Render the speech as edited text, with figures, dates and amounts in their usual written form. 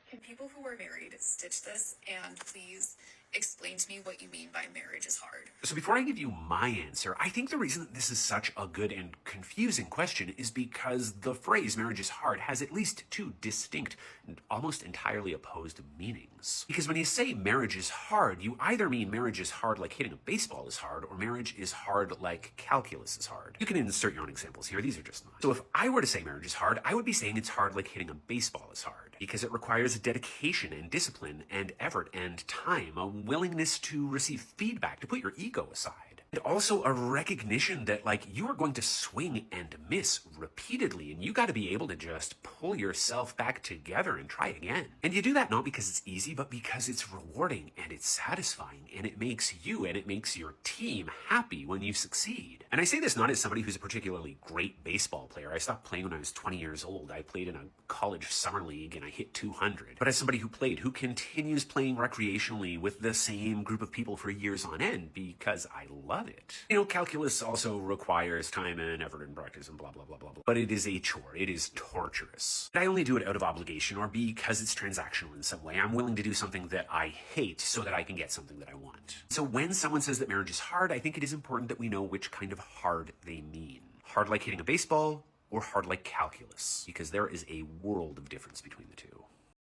Can people who are married stitch this and please explain to me what you mean by marriage is hard? So before I give you my answer, I think the reason that this is such a good and confusing question is because the phrase marriage is hard has at least two distinct and almost entirely opposed meanings. Because when you say marriage is hard, you either mean marriage is hard like hitting a baseball is hard, or marriage is hard like calculus is hard. You can insert your own examples here, these are just mine. So if I were to say marriage is hard, I would be saying it's hard like hitting a baseball is hard, because it requires dedication and discipline and effort and time, a willingness to receive feedback, to put your ego aside. And also a recognition that, like, you are going to swing and miss repeatedly, and you got to be able to just pull yourself back together and try again. And you do that not because it's easy, but because it's rewarding and it's satisfying, and it makes you and it makes your team happy when you succeed. And I say this not as somebody who's a particularly great baseball player. I stopped playing when I was 20 years old. I played in a college summer league and I hit 200. But as somebody who continues playing recreationally with the same group of people for years on end because I love it. You know, calculus also requires time and effort and practice and blah, blah, blah, blah, blah. But it is a chore. It is torturous. I only do it out of obligation or because it's transactional in some way. I'm willing to do something that I hate so that I can get something that I want. So when someone says that marriage is hard, I think it is important that we know which kind of hard they mean. Hard like hitting a baseball or hard like calculus, because there is a world of difference between the two.